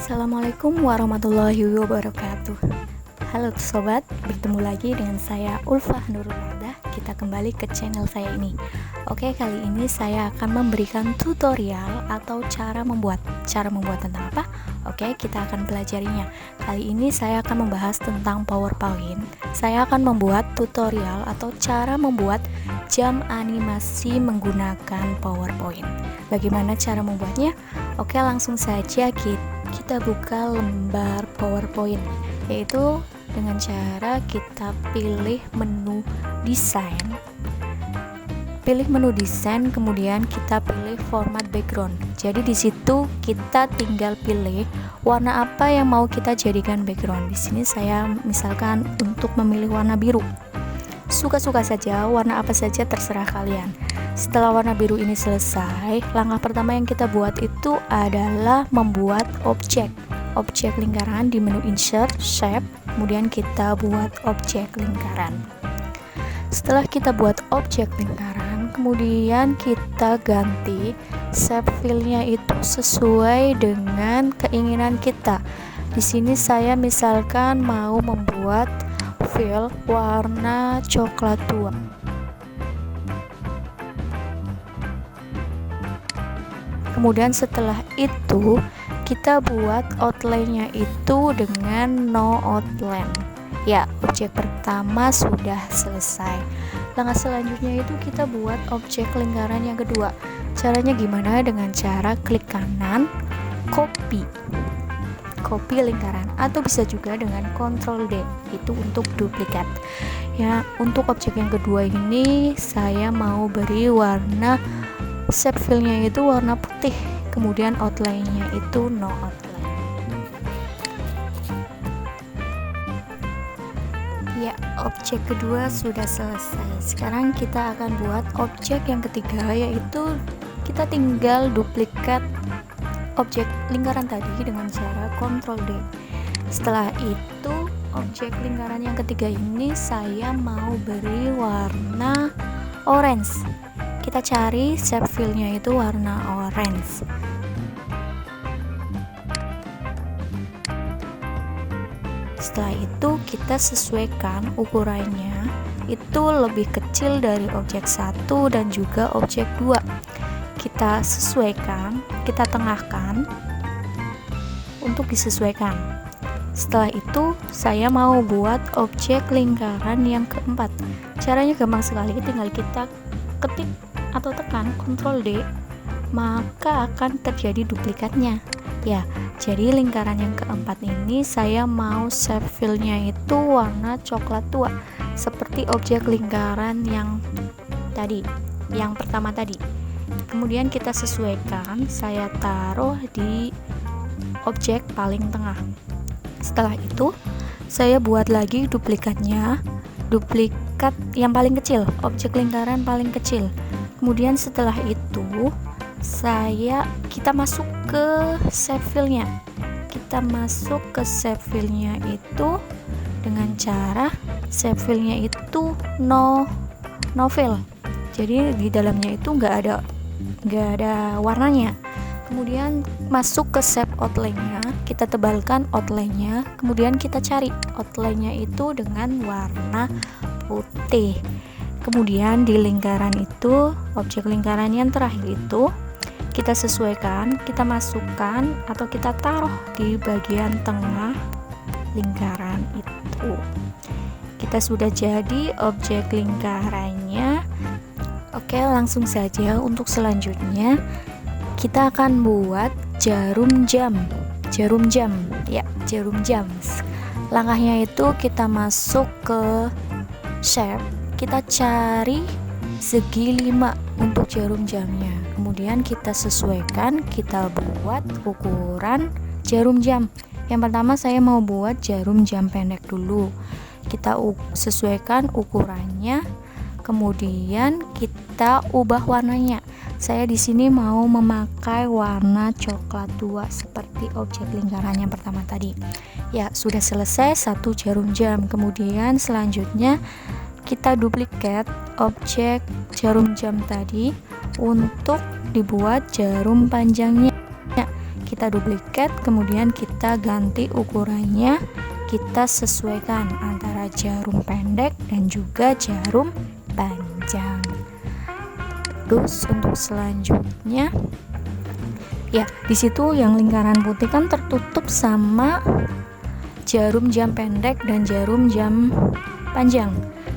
Assalamualaikum warahmatullahi wabarakatuh. Halo sobat, bertemu lagi dengan saya Ulfah Nurul Wardah. Kita kembali ke channel saya ini. Oke, kali ini saya akan memberikan tutorial atau cara membuat. Cara membuat tentang apa? Oke, kita akan pelajarinya. Kali ini saya akan membahas tentang PowerPoint. Saya akan membuat tutorial atau cara membuat jam animasi menggunakan PowerPoint. Bagaimana cara membuatnya? Oke, langsung saja kita buka lembar PowerPoint, yaitu dengan cara kita pilih menu desain. Pilih menu desain, kemudian kita pilih format background. Jadi di situ kita tinggal pilih warna apa yang mau kita jadikan background. Di sini saya misalkan untuk memilih warna biru. Suka-suka saja, warna apa saja terserah kalian. Setelah warna biru ini selesai, langkah pertama yang kita buat itu adalah membuat objek lingkaran di menu insert, shape, kemudian kita buat objek lingkaran. Setelah kita buat objek lingkaran, kemudian kita ganti shape fill-nya itu sesuai dengan keinginan kita. Di sini saya misalkan mau membuat fill warna coklat tua. Kemudian setelah itu kita buat outline-nya itu dengan no outline. Ya, objek pertama sudah selesai. Langkah selanjutnya itu kita buat objek lingkaran yang kedua. Caranya gimana? Dengan cara klik kanan, copy lingkaran, atau bisa juga dengan Ctrl D, itu untuk duplikat. Ya, untuk objek yang kedua ini saya mau beri warna shape fill-nya itu warna putih, kemudian outline-nya itu no outline. Ya, objek kedua sudah selesai. Sekarang kita akan buat objek yang ketiga, yaitu kita tinggal duplikat objek lingkaran tadi dengan cara Ctrl D. Setelah itu objek lingkaran yang ketiga ini saya mau beri warna orange. Kita cari shape fill-nya itu warna orange. Setelah itu kita sesuaikan ukurannya itu lebih kecil dari objek 1 dan juga objek 2. Kita sesuaikan, kita tengahkan untuk disesuaikan. Setelah itu saya mau buat objek lingkaran yang keempat. Caranya gampang sekali, tinggal kita ketik atau tekan Ctrl D, maka akan terjadi duplikatnya. Ya, jadi lingkaran yang keempat ini saya mau shape fill-nya itu warna coklat tua, seperti objek lingkaran yang tadi, yang pertama tadi. Kemudian kita sesuaikan, saya taruh di objek paling tengah. Setelah itu saya buat lagi duplikatnya, duplikat yang paling kecil, objek lingkaran paling kecil. Kemudian setelah itu kita masuk ke shape fill-nya. Kita masuk ke shape fill-nya itu dengan cara shape fill-nya itu no fill. Jadi di dalamnya itu nggak ada warnanya. Kemudian masuk ke shape outline-nya, kita tebalkan outline-nya, kemudian kita cari outline-nya itu dengan warna putih. Kemudian di lingkaran itu, objek lingkaran yang terakhir itu kita sesuaikan, kita masukkan atau kita taruh di bagian tengah lingkaran itu. Kita sudah jadi objek lingkarannya. Oke, langsung saja untuk selanjutnya kita akan buat jarum jam. Ya, jarum jam. Langkahnya itu kita masuk ke shape, kita cari segi 5 untuk jarum jamnya. Kemudian kita sesuaikan, kita buat ukuran jarum jam. Yang pertama saya mau buat jarum jam pendek dulu. Kita sesuaikan ukurannya, kemudian kita ubah warnanya. Saya di sini mau memakai warna coklat tua seperti objek lingkaran yang pertama tadi. Ya, sudah selesai satu jarum jam. Kemudian selanjutnya kita duplikat objek jarum jam tadi untuk dibuat jarum panjangnya. kita duplikat, kemudian kita ganti ukurannya, kita sesuaikan antara jarum pendek dan juga jarum panjang. Terus untuk selanjutnya, ya di situ yang lingkaran putih kan tertutup sama jarum jam pendek dan jarum jam panjang.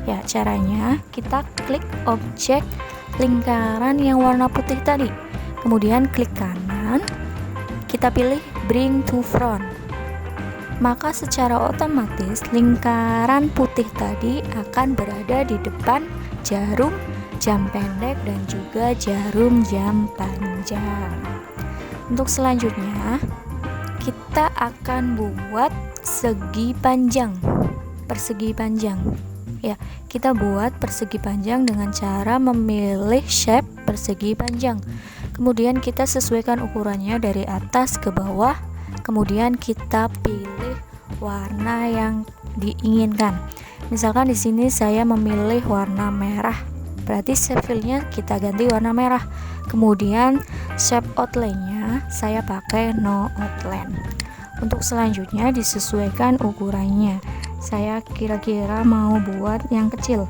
Ya, caranya kita klik objek lingkaran yang warna putih tadi, kemudian klik kanan, kita pilih bring to front. Maka secara otomatis lingkaran putih tadi akan berada di depan jarum jam pendek dan juga jarum jam panjang. Untuk selanjutnya, kita akan buat persegi panjang. Ya, kita buat persegi panjang dengan cara memilih shape persegi panjang. Kemudian kita sesuaikan ukurannya dari atas ke bawah. Kemudian kita pilih warna yang diinginkan. Misalkan di sini saya memilih warna merah. Berarti shape fill-nya kita ganti warna merah. Kemudian shape outline-nya saya pakai no outline. Untuk selanjutnya disesuaikan ukurannya. Saya kira-kira mau buat yang kecil,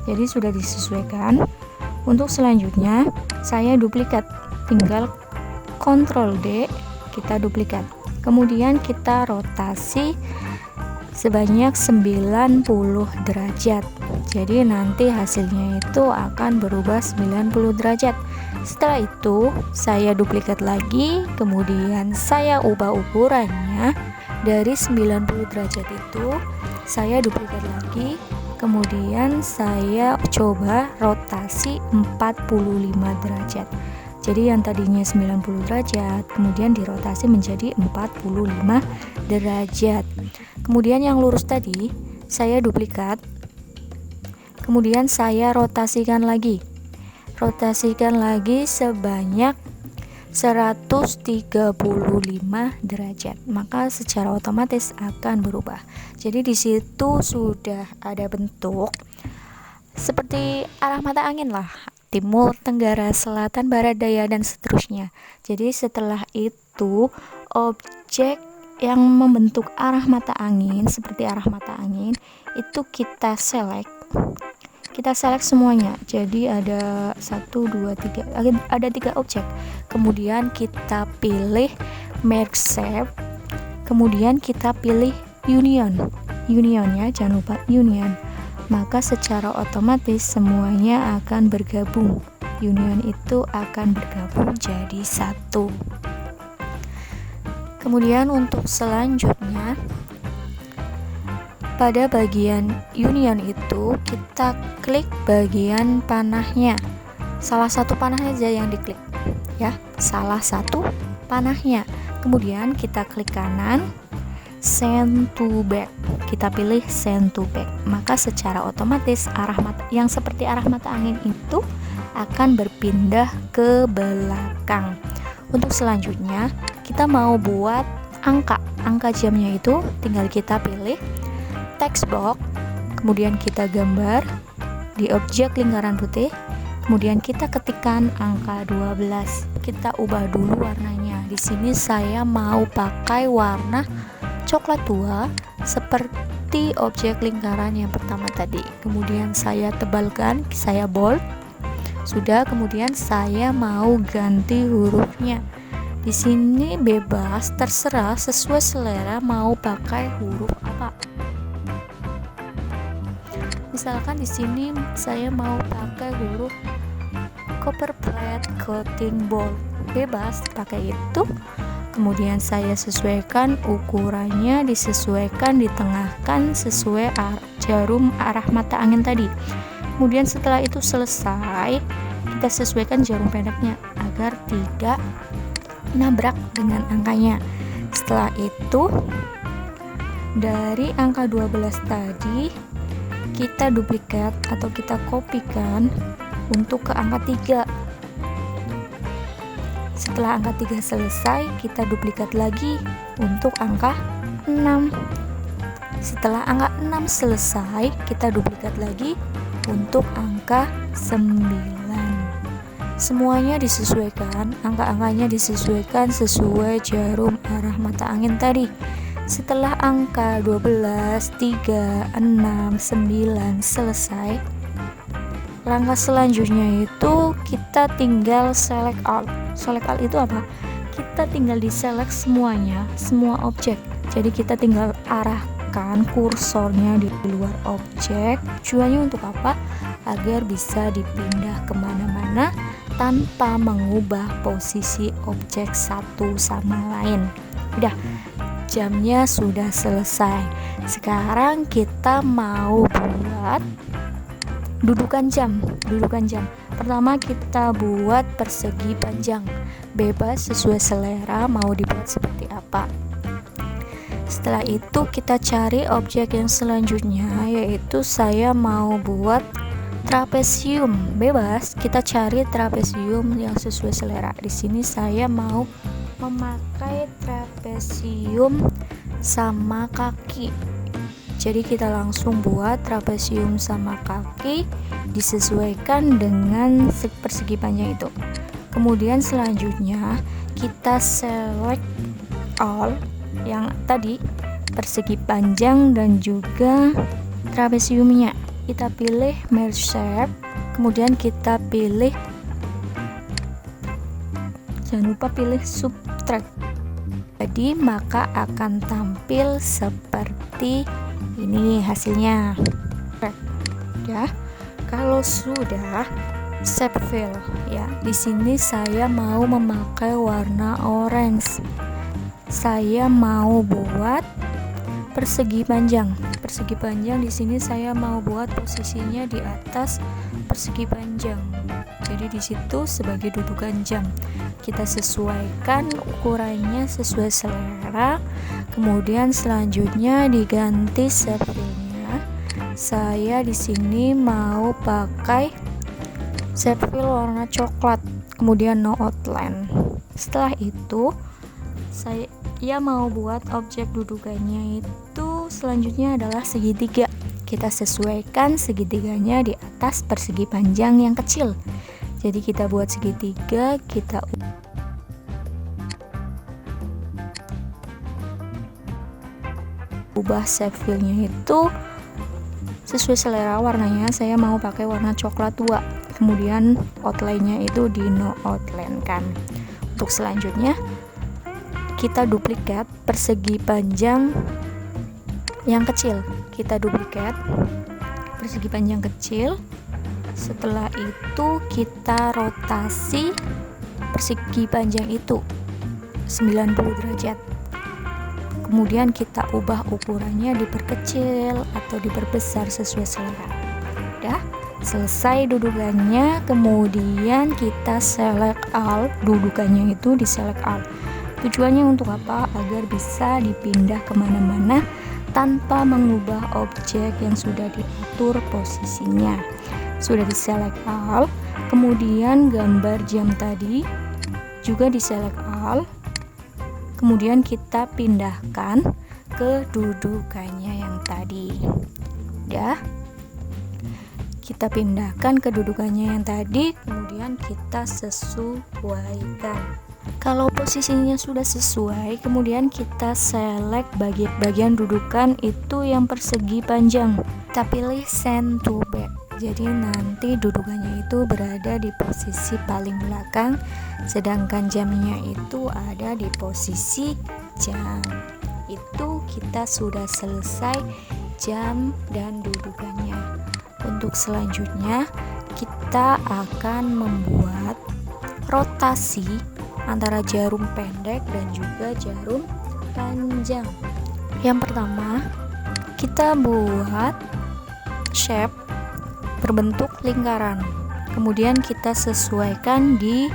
jadi sudah disesuaikan. Untuk selanjutnya saya duplikat, tinggal Ctrl D, kita duplikat, kemudian kita rotasi sebanyak 90 derajat. Jadi nanti hasilnya itu akan berubah 90 derajat. Setelah itu saya duplikat lagi, kemudian saya ubah ukurannya dari 90 derajat itu saya duplikat lagi, kemudian saya coba rotasi 45 derajat. Jadi yang tadinya 90 derajat kemudian dirotasi menjadi 45 derajat. Kemudian yang lurus tadi saya duplikat, kemudian saya rotasikan lagi sebanyak 135 derajat, maka secara otomatis akan berubah. Jadi di situ sudah ada bentuk seperti arah mata angin lah, timur, tenggara, selatan, barat, daya, dan seterusnya. Jadi setelah itu objek yang membentuk arah mata angin seperti arah mata angin itu kita select semuanya. Jadi ada 1, 2, 3, ada 3 objek. Kemudian kita pilih merge shape, kemudian kita pilih unionnya, jangan lupa union. Maka secara otomatis semuanya akan bergabung. Union itu akan bergabung jadi satu. Kemudian untuk selanjutnya, pada bagian union itu kita klik bagian panahnya, salah satu panahnya aja yang diklik ya, salah satu panahnya. Kemudian kita klik kanan, send to back, kita pilih send to back. Maka secara otomatis arah mata yang seperti arah mata angin itu akan berpindah ke belakang. Untuk selanjutnya kita mau buat angka jamnya, itu tinggal kita pilih text box, kemudian kita gambar di objek lingkaran putih, kemudian kita ketikkan angka 12. Kita ubah dulu warnanya. Di sini saya mau pakai warna coklat tua seperti objek lingkaran yang pertama tadi. Kemudian saya tebalkan, saya bold. Sudah, kemudian saya mau ganti hurufnya. Di sini bebas, terserah sesuai selera mau pakai huruf apa. Misalkan di sini saya mau pakai huruf copperplate coating bold, bebas pakai itu. Kemudian saya sesuaikan ukurannya, disesuaikan, ditengahkan sesuai jarum arah mata angin tadi. Kemudian setelah itu selesai, kita sesuaikan jarum pendeknya agar tidak nabrak dengan angkanya. Setelah itu dari angka 12 tadi kita duplikat atau kita kopikan untuk ke angka 3. Setelah angka 3 selesai, kita duplikat lagi untuk angka 6. Setelah angka 6 selesai, kita duplikat lagi untuk angka 9. Semuanya disesuaikan, angka-angkanya disesuaikan sesuai jarum arah mata angin tadi. Setelah angka 12, 3, 6, 9 selesai, langkah selanjutnya itu kita tinggal select all. Select all itu apa? Kita tinggal diselect semuanya, semua objek. Jadi kita tinggal arahkan kursornya di luar objek. Tujuannya untuk apa? Agar bisa dipindah kemana-mana tanpa mengubah posisi objek satu sama lain. Udah, jamnya sudah selesai. Sekarang kita mau buat dudukan jam. Pertama kita buat persegi panjang. Bebas sesuai selera mau dibuat seperti apa. Setelah itu kita cari objek yang selanjutnya, yaitu saya mau buat trapesium. Bebas kita cari trapesium yang sesuai selera. Di sini saya mau memakai trapesium sama kaki. Jadi kita langsung buat trapesium sama kaki disesuaikan dengan persegi panjang itu. Kemudian selanjutnya kita select all yang tadi, persegi panjang dan juga trapesiumnya. Kita pilih merge shape, kemudian kita pilih, jangan lupa pilih subtract. Jadi maka akan tampil seperti ini hasilnya. Ya, kalau sudah shape fill, ya di sini saya mau memakai warna orange. Saya mau buat persegi panjang. Persegi panjang di sini saya mau buat posisinya di atas persegi panjang. Jadi di situ sebagai dudukan jam. Kita sesuaikan ukurannya sesuai selera. Kemudian selanjutnya diganti shape fill-nya. Saya di sini mau pakai shape fill warna coklat. Kemudian no outline. Setelah itu saya mau buat objek dudukannya itu selanjutnya adalah segitiga. Kita sesuaikan segitiganya di atas persegi panjang yang kecil. Jadi kita buat segitiga, kita ubah shape fill-nya itu sesuai selera warnanya. Saya mau pakai warna coklat tua. Kemudian outline-nya itu di no outline kan. Untuk selanjutnya kita duplikat persegi panjang yang kecil. Kita duplikat persegi panjang kecil. Setelah itu kita rotasi persegi panjang itu 90 derajat. Kemudian kita ubah ukurannya, diperkecil atau diperbesar sesuai selera. Udah selesai dudukannya. Kemudian kita select all. Dudukannya itu di select all. Tujuannya untuk apa? Agar bisa dipindah kemana-mana tanpa mengubah objek yang sudah diatur posisinya. Sudah di select all. Kemudian gambar jam tadi juga di select all. Kemudian kita pindahkan ke dudukannya yang tadi. Ya, kita pindahkan ke dudukannya yang tadi. Kemudian kita sesuaikan. Kalau posisinya sudah sesuai, kemudian kita select bagian dudukan itu yang persegi panjang. Kita pilih send to back. Jadi nanti dudukannya itu berada di posisi paling belakang, sedangkan jamnya itu ada di posisi jam. Itu kita sudah selesai jam dan dudukannya. Untuk selanjutnya kita akan membuat rotasi antara jarum pendek dan juga jarum panjang. Yang pertama, kita buat shape berbentuk lingkaran. Kemudian kita sesuaikan di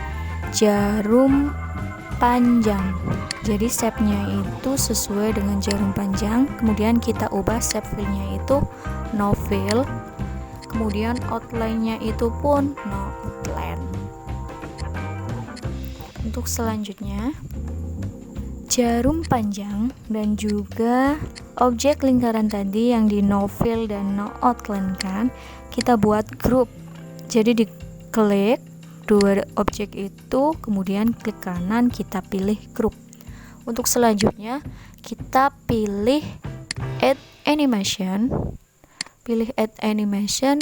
jarum panjang. Jadi shape-nya itu sesuai dengan jarum panjang. Kemudian kita ubah shape fill-nya itu no fill. Kemudian outline-nya itu pun no outline. Untuk selanjutnya, jarum panjang dan juga objek lingkaran tadi yang di no fill dan no outline kan, kita buat grup. Jadi diklik, dua objek itu, kemudian klik kanan, kita pilih group. Untuk selanjutnya kita pilih add animation,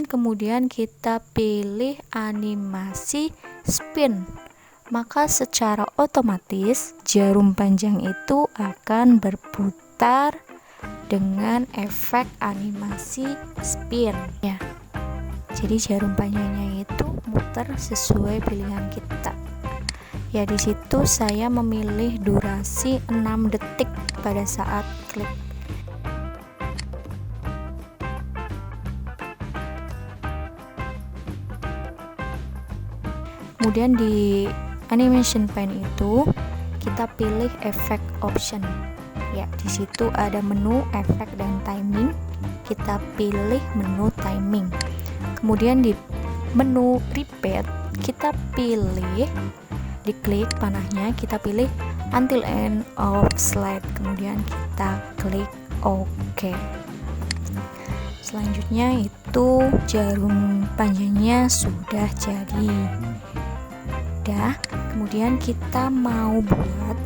kemudian kita pilih animasi spin. Maka secara otomatis jarum panjang itu akan berputar dengan efek animasi spin ya. Jadi jarum panjangnya itu muter sesuai pilihan kita. Ya, di situ saya memilih durasi 6 detik pada saat klik. Kemudian di animation pane itu kita pilih efek option. Ya, di situ ada menu efek dan timing. Kita pilih menu timing. Kemudian di menu repeat kita pilih, diklik panahnya, kita pilih until end of slide. Kemudian kita klik OK. Selanjutnya itu jarum panjangnya sudah jadi. Kemudian kita mau buat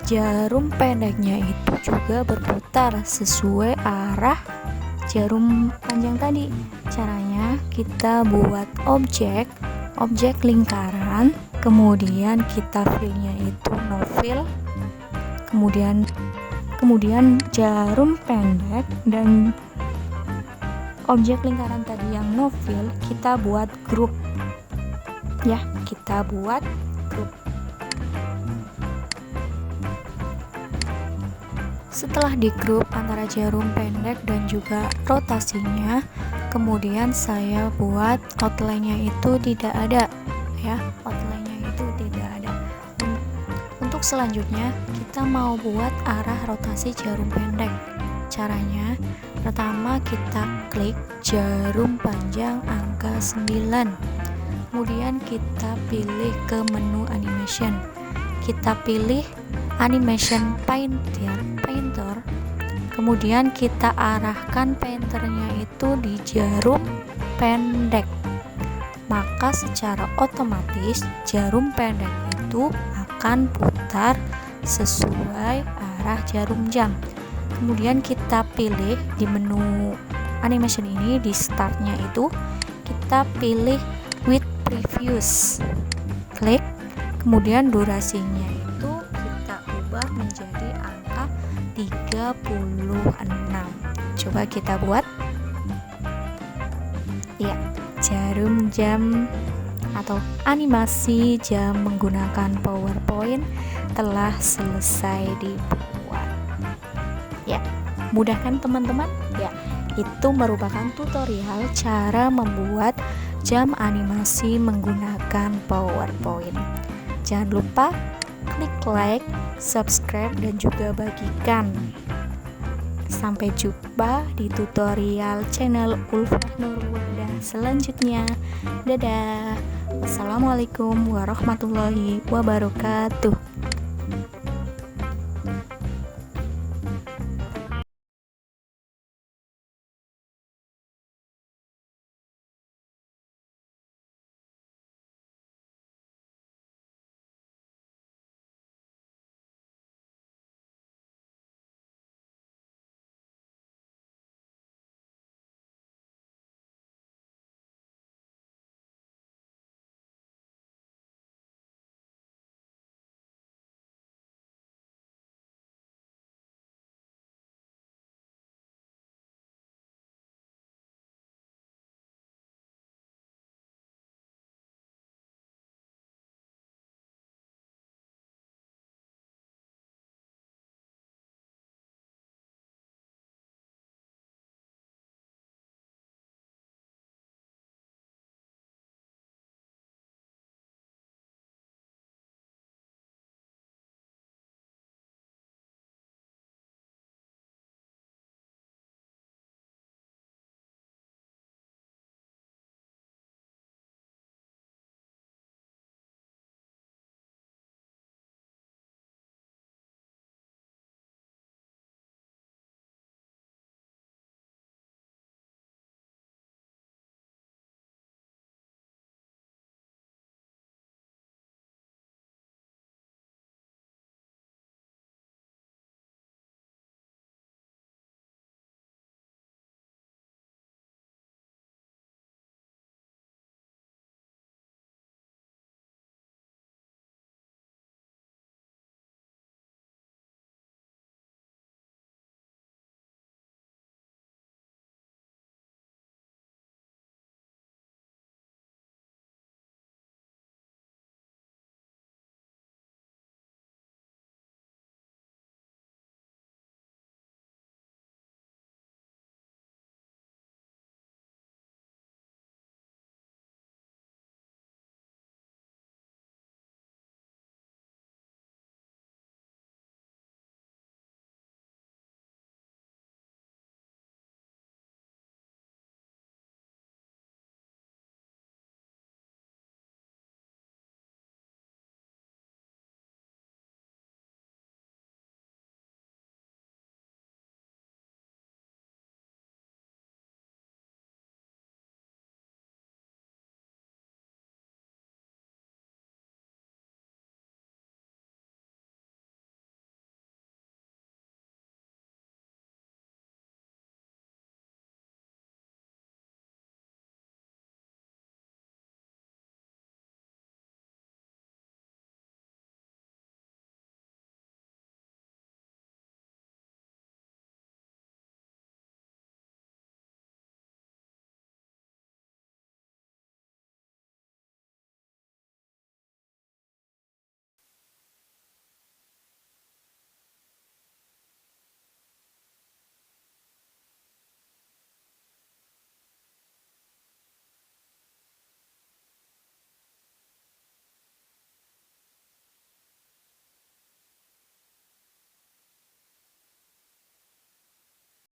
jarum pendeknya itu juga berputar sesuai arah jarum panjang tadi. Caranya kita buat objek lingkaran, kemudian kita fill-nya itu no fill, kemudian jarum pendek dan objek lingkaran tadi yang no fill kita buat grup ya, kita buat grup. Setelah di grup antara jarum pendek dan juga rotasinya, kemudian saya buat outline-nya itu tidak ada ya, outline-nya itu tidak ada. Untuk selanjutnya kita mau buat arah rotasi jarum pendek. Caranya pertama kita klik jarum panjang angka 9. Kemudian kita pilih ke menu animation, kita pilih animation painter, kemudian kita arahkan painternya itu di jarum pendek. Maka secara otomatis jarum pendek itu akan putar sesuai arah jarum jam. Kemudian kita pilih di menu animation ini, di startnya itu kita pilih with previous, klik, kemudian durasinya itu kita ubah menjadi angka 36. Coba kita buat ya, jarum jam atau animasi jam menggunakan PowerPoint telah selesai dibuat ya. Mudah kan teman-teman? Ya, itu merupakan tutorial cara membuat jam animasi menggunakan PowerPoint. Jangan lupa klik like, subscribe, dan juga bagikan. Sampai jumpa di tutorial channel Ulfah Nurwahdah selanjutnya. Dadah. Wassalamualaikum warahmatullahi wabarakatuh.